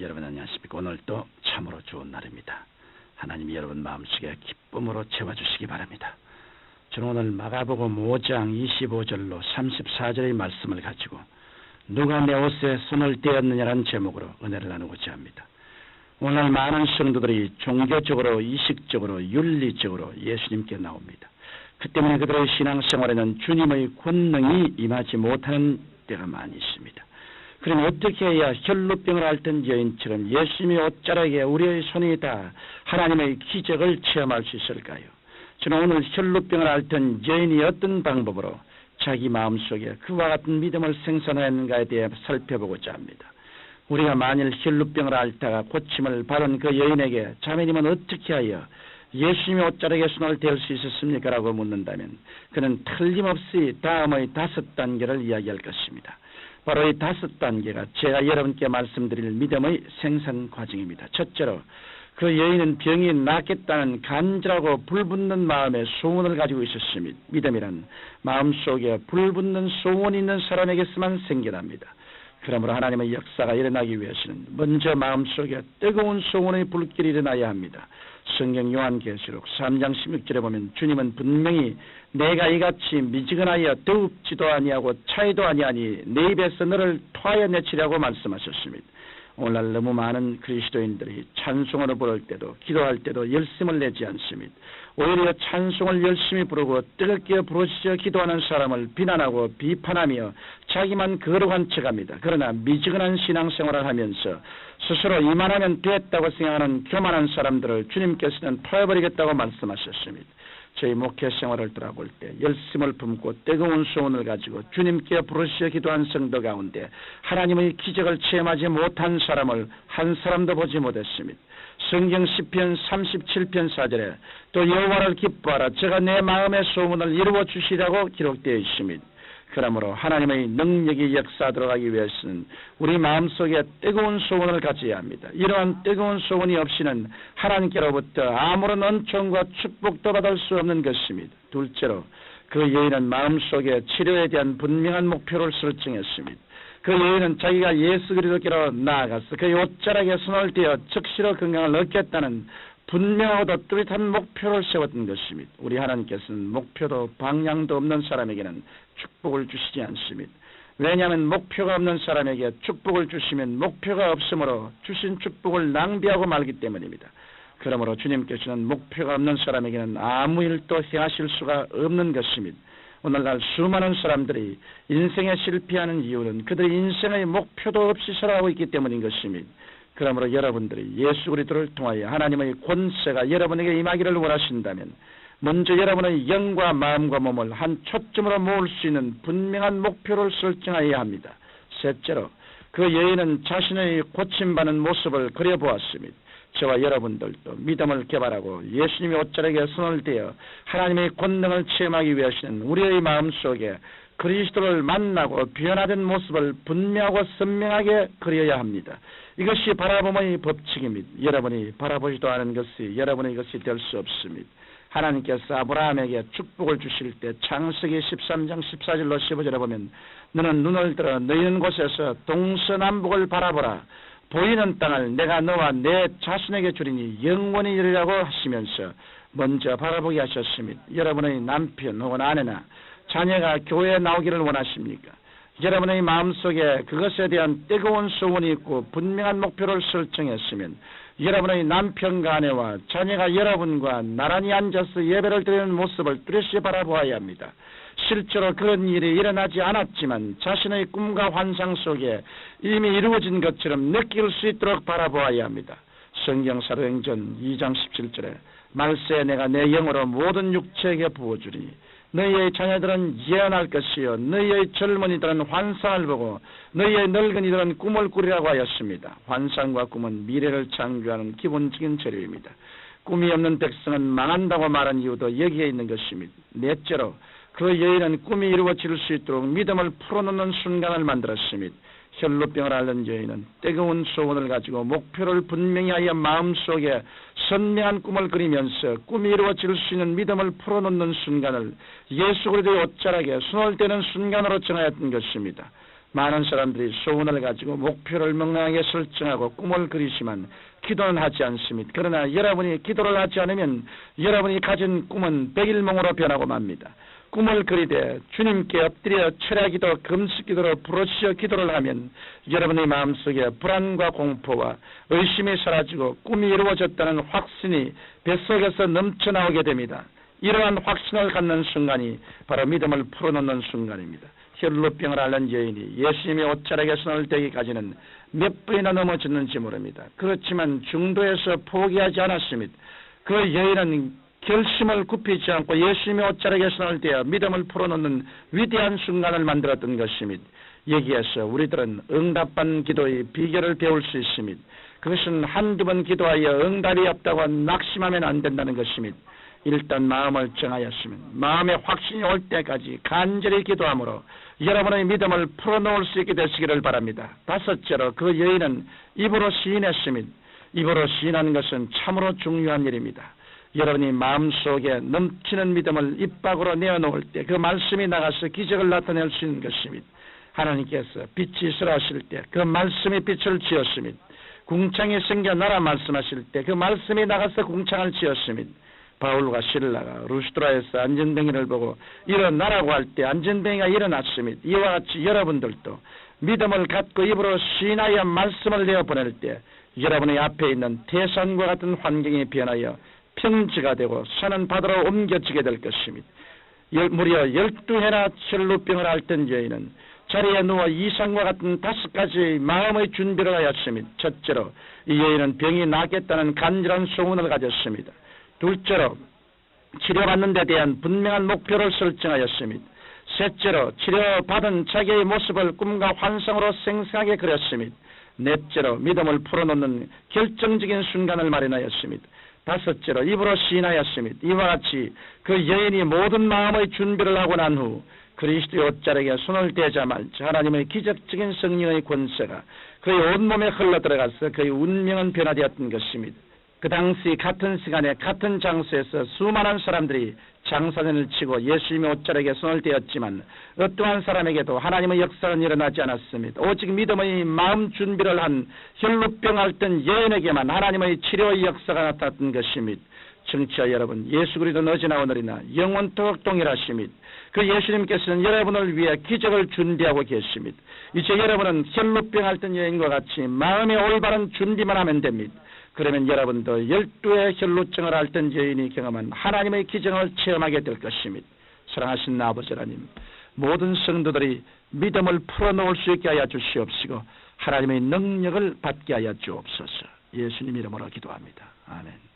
여러분 안녕하십니까? 오늘 또 참으로 좋은 날입니다. 하나님이 여러분 마음속에 기쁨으로 채워주시기 바랍니다. 저는 오늘 마가복음 5장 25절로 34절의 말씀을 가지고 누가 내 옷에 손을 떼었느냐라는 제목으로 은혜를 나누고자 합니다. 오늘 많은 성도들이 종교적으로, 이식적으로, 윤리적으로 예수님께 나옵니다. 그 때문에 그들의 신앙생활에는 주님의 권능이 임하지 못하는 때가 많이 있습니다. 그럼 어떻게 해야 혈루병을 앓던 여인처럼 예수님의 옷자락에 우리의 손이 다 하나님의 기적을 체험할 수 있을까요? 저는 오늘 혈루병을 앓던 여인이 어떤 방법으로 자기 마음속에 그와 같은 믿음을 생산하는가에 대해 살펴보고자 합니다. 우리가 만일 혈루병을 앓다가 고침을 받은 그 여인에게 자매님은 어떻게 하여 예수님의 옷자락에 손을 댈 수 있었습니까? 라고 묻는다면 그는 틀림없이 다음의 5단계를 이야기할 것입니다. 바로 이 5단계가 제가 여러분께 말씀드릴 믿음의 생산 과정입니다. 첫째로 그 여인은 병이 낫겠다는 간절하고 불붙는 마음의 소원을 가지고 있었습니다. 믿음이란 마음속에 불붙는 소원이 있는 사람에게서만 생겨납니다. 그러므로 하나님의 역사가 일어나기 위해서는 먼저 마음속에 뜨거운 소원의 불길이 일어나야 합니다. 성경 요한계시록 3장 16절에 보면 주님은 분명히 내가 이같이 미지근하여 더웁지도 아니하고 차이도 아니하니 내 입에서 너를 토하여 내치라고 말씀하셨습니다. 오늘날 너무 많은 그리스도인들이 찬송을 부를 때도 기도할 때도 열심을 내지 않습니다. 오히려 찬송을 열심히 부르고 뜨겁게 부르짖어 기도하는 사람을 비난하고 비판하며 자기만 거룩한 척합니다. 그러나 미지근한 신앙생활을 하면서 스스로 이만하면 됐다고 생각하는 교만한 사람들을 주님께서는 토해버리겠다고 말씀하셨습니다. 저희 목회 생활을 돌아볼 때 열심을 품고 뜨거운 소원을 가지고 주님께 부르짖어 기도한 성도 가운데 하나님의 기적을 체험하지 못한 사람을 한 사람도 보지 못했습니다. 성경 시편 37편 4절에 또 여호와를 기뻐하라 제가 내 마음의 소원을 이루어 주시라고 기록되어 있습니다. 그러므로 하나님의 능력이 역사하도록 하기 위해서는 우리 마음속에 뜨거운 소원을 가져야 합니다. 이러한 뜨거운 소원이 없이는 하나님께로부터 아무런 은총과 축복도 받을 수 없는 것입니다. 둘째로 그 여인은 마음속에 치료에 대한 분명한 목표를 설정했습니다. 그 여인은 자기가 예수 그리스도께로 나아가서 그의 옷자락에 손을 대어 즉시로 건강을 얻겠다는 분명하고 뚜렷한 목표를 세웠던 것입니다. 우리 하나님께서는 목표도 방향도 없는 사람에게는 축복을 주시지 않습니다. 왜냐하면 목표가 없는 사람에게 축복을 주시면 목표가 없으므로 주신 축복을 낭비하고 말기 때문입니다. 그러므로 주님께서는 목표가 없는 사람에게는 아무 일도 행하실 수가 없는 것입니다. 오늘날 수많은 사람들이 인생에 실패하는 이유는 그들의 인생의 목표도 없이 살아가고 있기 때문인 것입니다. 그러므로 여러분들이 예수 그리스도를 통하여 하나님의 권세가 여러분에게 임하기를 원하신다면 먼저 여러분의 영과 마음과 몸을 한 초점으로 모을 수 있는 분명한 목표를 설정해야 합니다. 셋째로 그 여인은 자신의 고침받는 모습을 그려보았습니다. 저와 여러분들도 믿음을 개발하고 예수님의 옷자락에 손을 대어 하나님의 권능을 체험하기 위해서는 우리의 마음속에 그리스도를 만나고 변화된 모습을 분명하고 선명하게 그려야 합니다. 이것이 바라봄의 법칙입니다. 여러분이 바라보지도 않은 것이 여러분의 것이 될 수 없습니다. 하나님께서 아브라함에게 축복을 주실 때 창세기 13장 14절로 15절에 보면 너는 눈을 들어 너희는 곳에서 동서남북을 바라보라. 보이는 땅을 내가 너와 내 자손에게 주리니 영원히 이르라고 하시면서 먼저 바라보게 하셨습니다. 여러분의 남편 혹은 아내나 자녀가 교회에 나오기를 원하십니까? 여러분의 마음속에 그것에 대한 뜨거운 소원이 있고 분명한 목표를 설정했으면 여러분의 남편과 아내와 자녀가 여러분과 나란히 앉아서 예배를 드리는 모습을 뚜렷이 바라보아야 합니다. 실제로 그런 일이 일어나지 않았지만 자신의 꿈과 환상 속에 이미 이루어진 것처럼 느낄 수 있도록 바라보아야 합니다. 성경 사도행전 2장 17절에 말세에 내가 내 영으로 모든 육체에게 부어주리니 너희의 자녀들은 예언할 것이요 너희의 젊은이들은 환상을 보고 너희의 늙은이들은 꿈을 꾸리라고 하였습니다. 환상과 꿈은 미래를 창조하는 기본적인 재료입니다. 꿈이 없는 백성은 망한다고 말한 이유도 여기에 있는 것입니다. 넷째로 그 여인은 꿈이 이루어질 수 있도록 믿음을 풀어놓는 순간을 만들었습니다. 혈루병을 앓는 여인은 뜨거운 소원을 가지고 목표를 분명히 하여 마음속에 선명한 꿈을 그리면서 꿈이 이루어질 수 있는 믿음을 풀어놓는 순간을 예수 그리스도의 옷자락에 손을 대는 순간으로 정하였던 것입니다. 많은 사람들이 소원을 가지고 목표를 명랑하게 설정하고 꿈을 그리지만 기도는 하지 않습니다. 그러나 여러분이 기도를 하지 않으면 여러분이 가진 꿈은 백일몽으로 변하고 맙니다. 꿈을 그리되 주님께 엎드려 철야기도 금식기도로 부르짖어 기도를 하면 여러분의 마음속에 불안과 공포와 의심이 사라지고 꿈이 이루어졌다는 확신이 뱃속에서 넘쳐나오게 됩니다. 이러한 확신을 갖는 순간이 바로 믿음을 풀어놓는 순간입니다. 혈루병을 앓는 여인이 예수님의 옷자락에 손을 대기까지는 몇 번이나 넘어졌는지 모릅니다. 그렇지만 중도에서 포기하지 않았습니다. 그 여인은 결심을 굽히지 않고 예수님의 옷자락에 손을 대어 믿음을 풀어놓는 위대한 순간을 만들었던 것입니다. 여기에서 우리들은 응답받는 기도의 비결을 배울 수 있습니다. 그것은 한두 번 기도하여 응답이 없다고 낙심하면 안 된다는 것입니다. 일단 마음을 정하였으면 마음의 확신이 올 때까지 간절히 기도함으로 여러분의 믿음을 풀어놓을 수 있게 되시기를 바랍니다. 다섯째로 그 여인은 입으로 시인했습니다. 입으로 시인하는 것은 참으로 중요한 일입니다. 여러분이 마음속에 넘치는 믿음을 입 밖으로 내어놓을 때 그 말씀이 나가서 기적을 나타낼 수 있는 것입니다. 하나님께서 빛이 있으라 하실 때 그 말씀이 빛을 지었습니다. 궁창이 생겨나라 말씀하실 때 그 말씀이 나가서 궁창을 지었습니다. 바울과 실라가 루스드라에서 안전뱅이를 보고 일어나라고 할 때 안전뱅이가 일어났습니다. 이와 같이 여러분들도 믿음을 갖고 입으로 시인하여 말씀을 내어보낼 때 여러분의 앞에 있는 태산과 같은 환경이 변하여 평지가 되고 사는 바다로 옮겨지게 될 것입니다. 무려 12해나 혈루병을 앓던 여인은 자리에 누워 이상과 같은 5가지 마음의 준비를 하였습니다. 첫째로 이 여인은 병이 낫겠다는 간절한 소원을 가졌습니다. 둘째로 치료받는 데 대한 분명한 목표를 설정하였습니다. 셋째로 치료받은 자기의 모습을 꿈과 환상으로 생생하게 그렸습니다. 넷째로 믿음을 풀어놓는 결정적인 순간을 마련하였습니다. 다섯째로 입으로 시인하였습니다. 이와 같이 그 여인이 모든 마음의 준비를 하고 난 후 그리스도의 옷자락에 손을 대자마자 하나님의 기적적인 성령의 권세가 그의 온몸에 흘러들어가서 그의 운명은 변화되었던 것입니다. 그 당시 같은 시간에 같은 장소에서 수많은 사람들이 장사진을 치고 예수님의 옷자락에 손을 대었지만 어떠한 사람에게도 하나님의 역사는 일어나지 않았습니다. 오직 믿음의 마음 준비를 한 혈루병 앓던 여인에게만 하나님의 치료의 역사가 나타났던 것입니다. 청취자 여러분, 예수 그리스도는 어제나 오늘이나 영원토록 동일하십니다. 그 예수님께서는 여러분을 위해 기적을 준비하고 계십니다. 이제 여러분은 혈루병 앓던 여인과 같이 마음의 올바른 준비만 하면 됩니다. 그러면 여러분도 12의 혈루증을 앓던 여인이 경험한 하나님의 기적을 체험하게 될 것입니다. 사랑하신 아버지 하나님, 모든 성도들이 믿음을 풀어놓을 수 있게 하여 주시옵시고 하나님의 능력을 받게 하여 주옵소서. 예수님 이름으로 기도합니다. 아멘.